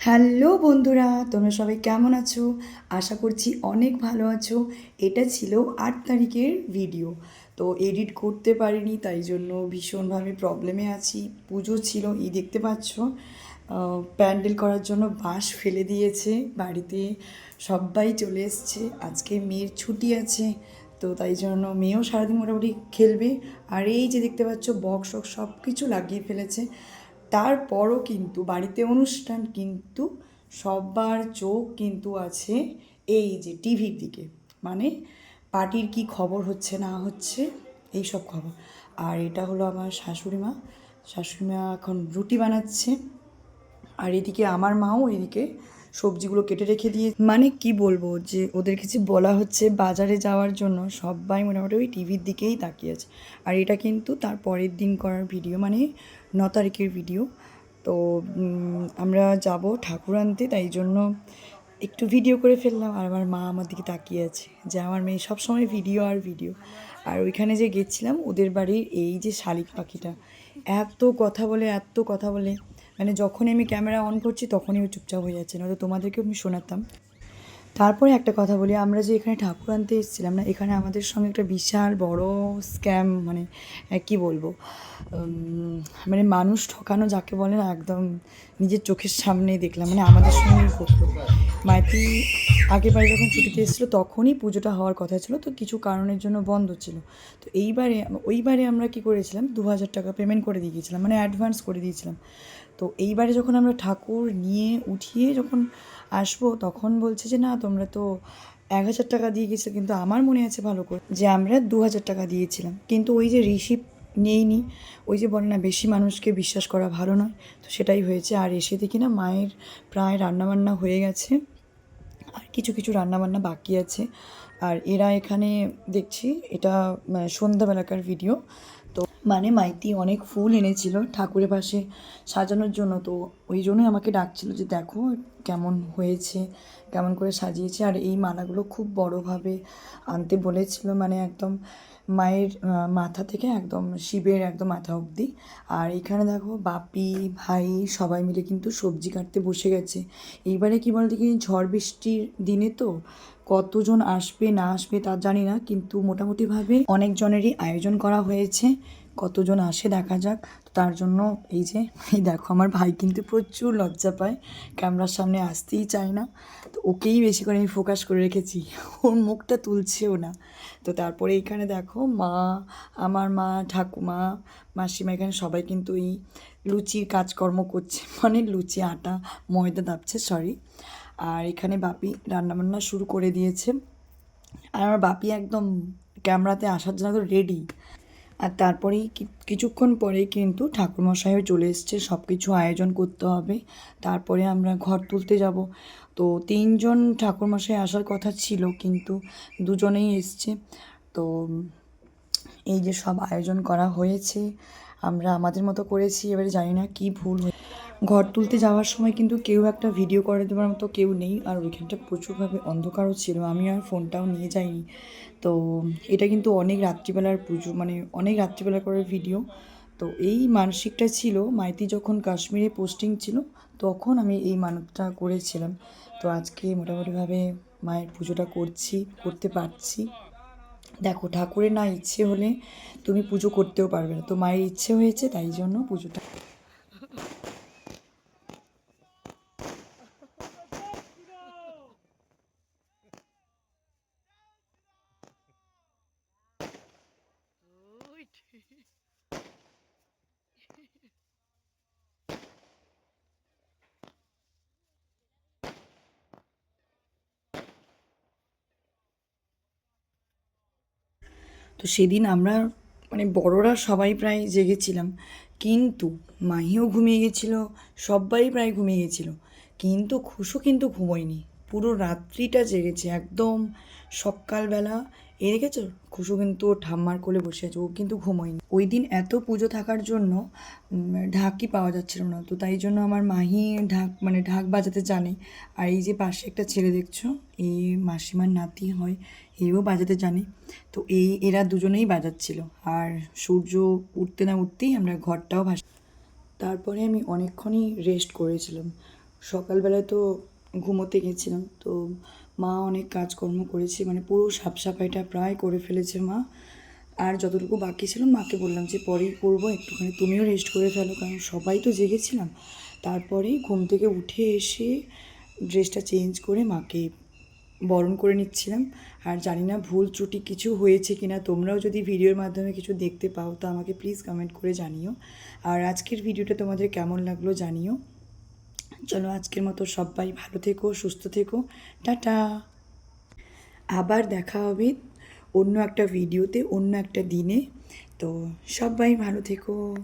Hello বন্ধুরা, তোমরা সবাই কেমন আছো? আশা করছি অনেক ভালো আছো। এটা ছিল 8 তারিখের ভিডিও। তো এডিট করতে পারিনি, তাই জন্য ভীষণভাবে প্রবলেমে আছি। পুজো ছিল, এই দেখতে পাচ্ছ প্যান্ডেল করার জন্য বাঁশ ফেলে দিয়েছে বাড়িতে। সবাই চলে এসছে, আজকে মেয়ের ছুটি আছে, তো তাই জন্য মেয়েও সারাদিন মোটামুটি খেলবে। আর এই যে দেখতে পাচ্ছ বক্স টক্স সব কিছু লাগিয়ে ফেলেছে। তারপরও কিন্তু বাড়িতে অনুষ্ঠান, কিন্তু সবার চোখ কিন্তু আছে এই যে টিভির দিকে, মানে পার্টির কি খবর হচ্ছে না হচ্ছে এই সব খবর। আর এটা হলো আমার শাশুড়ি মা এখন রুটি বানাচ্ছে। আর এদিকে আমার মাও এদিকে সবজিগুলো কেটে রেখে দিয়ে, মানে কি বলবো, যে ওদের কিছু বলা হচ্ছে বাজারে যাওয়ার জন্য, সবাই মোটামুটি ওই টিভির দিকেই তাকিয়ে আছে। আর এটা কিন্তু তার পরের দিন করার ভিডিও, মানে 9 তারিখের ভিডিও। তো আমরা যাব ঠাকুর আনতে, তাই জন্য একটু ভিডিও করে ফেললাম। আর আমার মা আমার দিকে তাকিয়ে আছে, যে আমার মেয়ে সবসময় ভিডিও আর ভিডিও। আর ওইখানে যে গেছিলাম ওদের বাড়ির এই যে শালিক পাখিটা এত কথা বলে, মানে যখনই আমি ক্যামেরা অন করছি তখনই ও চুপচাপ হয়ে যাচ্ছে, নয়তো তোমাদেরকেও আমি শোনাতাম। তারপরে একটা কথা বলি, আমরা যে এখানে ঠাকুর আনতে এসেছিলাম না, এখানে আমাদের সঙ্গে একটা বিশাল বড় স্ক্যাম, মানে কি বলবো, মানে মানুষ ঠকানো যাকে বলে না, একদম নিজের চোখের সামনেই দেখলাম, মানে আমাদের সঙ্গেই ঘটলো। মাইতি আগের বারে যখন ছুটিতে এসেছিলো তখনই পুজোটা হওয়ার কথা ছিল, তো কিছু কারণের জন্য বন্ধ ছিল। তো ওইবারে আমরা কি করেছিলাম, 2,000 টাকা পেমেন্ট করে দিয়ে গিয়েছিলাম, মানে অ্যাডভান্স করে দিয়েছিলাম। তো এইবারে যখন আমরা ঠাকুর নিয়ে উঠিয়ে যখন আসবো, তখন বলছে যে না, তোমরা তো 1,000 টাকা দিয়ে গেছো। কিন্তু আমার মনে আছে ভালো করে যে আমরা 2,000 টাকা দিয়েছিলাম, কিন্তু ওই যে রিসিপ্ট নেইনি। ওই যে বলে না, বেশি মানুষকে বিশ্বাস করা ভালো নয়, তো সেটাই হয়েছে। আর এসে দেখি না, মায়ের প্রায় রান্নাবান্না হয়ে গেছে, আর কিছু কিছু রান্নাবান্না বাকি আছে। আর এরা এখানে দেখছি, এটা সন্ধ্যাবেলাকার ভিডিও। তো মানে মাইতি অনেক ফুল এনেছিল ঠাকুরের পাশে সাজানোর জন্য, তো ওই জন্যই আমাকে ডাকছিল যে দেখো কেমন হয়েছে, কেমন করে সাজিয়েছে। আর এই মালাগুলো খুব বড়োভাবে আনতে বলেছিল, মানে একদম মায়ের মাথা থেকে একদম শিবের একদম মাথা অবধি। আর এখানে দেখো বাপি ভাই সবাই মিলে কিন্তু সবজি কাটতে বসে গেছে। এইবারে কি বলতে কি, ঝড় বৃষ্টির দিনে তো কতজন আসবে না আসবে তা জানি না, কিন্তু মোটামুটিভাবে অনেক জনেরই আয়োজন করা হয়েছে। কতজন আসে দেখা যাক। তো তার জন্য এই দেখো আমার ভাই কিন্তু প্রচুর লজ্জা পায়, ক্যামেরার সামনে আসতেই চায় না। তো ওকেই বেশি করে আমি ফোকাস করে রেখেছি, ওর মুখটা তুলছেও না। তো তারপরে এইখানে দেখো আমার মা, ঠাকুমা, মাসিমা, এখানে সবাই কিন্তু এই লুচির কাজকর্ম করছে, মানে লুচি আটা ময়দা দাবছে, সরি। আর এখানে বাপি রান্নাবান্না শুরু করে দিয়েছে। আর আমার বাপি একদম ক্যামেরাতে আসার জন্য তো রেডি। আর তারপরেই কিছুক্ষণ পরেই কিন্তু ঠাকুরমশাইও চলে এসছে, সব কিছু আয়োজন করতে হবে। তারপরে আমরা ঘর তুলতে যাব। তো 3জন ঠাকুরমশাই আসার কথা ছিল, কিন্তু দুজনেই এসছে। তো এই যে সব আয়োজন করা হয়েছে, আমরা আমাদের মতো করেছি, এবারে জানি না কি ভুল হয়ে। ঘর তুলতে যাওয়ার সময় কিন্তু কেউ একটা ভিডিও করে দেওয়ার মতো কেউ নেই, আর ওইখানটা প্রচুরভাবে অন্ধকারও ছিল, আমি আর ফোনটাও নিয়ে যাইনি। তো এটা কিন্তু অনেক রাত্রিবেলার পুজো, মানে অনেক রাত্রিবেলা করে ভিডিও। তো এই মানসিকটা ছিল মাইতি যখন কাশ্মীরে পোস্টিং ছিল, তখন আমি এই মানতটা করেছিলাম। তো আজকে মোটামুটিভাবে মায়ের পুজোটা করতে পারছি। দেখো ঠাকুরের না ইচ্ছে হলে তুমি পুজো করতেও পারবে না, তো মায়ের ইচ্ছে হয়েছে, তাই জন্য পুজোটা। তো সেদিন আমরা, মানে বড়রা সবাই প্রায় জেগেছিলাম, কিন্তু মাহিও ঘুমিয়ে গেছিলো, সবাই প্রায় ঘুমিয়ে গেছিলো, কিন্তু খুশু কিন্তু ঘুমোয়নি, পুরো রাত্রিটা জেগেছে একদম সকালবেলা। দেখেছো, খুশু কিন্তু ওর ঠাম্মার কোলে বসে আছে, ও কিন্তু ঘুমোয়নি। ওই দিন এত পুজো থাকার জন্য ঢাকই পাওয়া যাচ্ছিল না, তো তাই জন্য আমার মাহি ঢাক বাজাতে জানে। আর এই যে পাশে একটা ছেলে দেখছো, এই মাসিমার নাতি হয়, এও বাজাতে জানে। তো এরা দুজনেই বাজাচ্ছিল। আর সূর্য উঠতে না উঠতেই আমরা ঘরটাও তারপরে আমি অনেকক্ষণই রেস্ট করেছিলাম। সকালবেলায় তো ঘুমোতে গেছিলাম, তো মা অনেক কাজকর্ম করেছে, মানে পুরো সাফসাফাইটা প্রায় করে ফেলেছে মা। আর যতটুকু বাকি ছিল মাকে বললাম যে পরেই করবো, একটুখানি তুমিও রেস্ট করে ফেলো, কারণ সবাই তো জেগেছিলাম। তারপরে ঘুম থেকে উঠে এসে ড্রেসটা চেঞ্জ করে মাকে বরণ করে নিচ্ছিলাম। আর জানি না ভুল ত্রুটি কিছু হয়েছে কিনা, তোমরাও যদি ভিডিওর মাধ্যমে কিছু দেখতে পাও তো আমাকে প্লিজ কমেন্ট করে জানিও। আর আজকের ভিডিওটা তোমাদের কেমন লাগলো জানিও। চলো আজকের মতো সবাই ভালো থেকো, সুস্থ থেকো, টাটা। আবার দেখা হবে অন্য একটা ভিডিওতে, অন্য একটা দিনে। তো সবাই ভালো থেকো।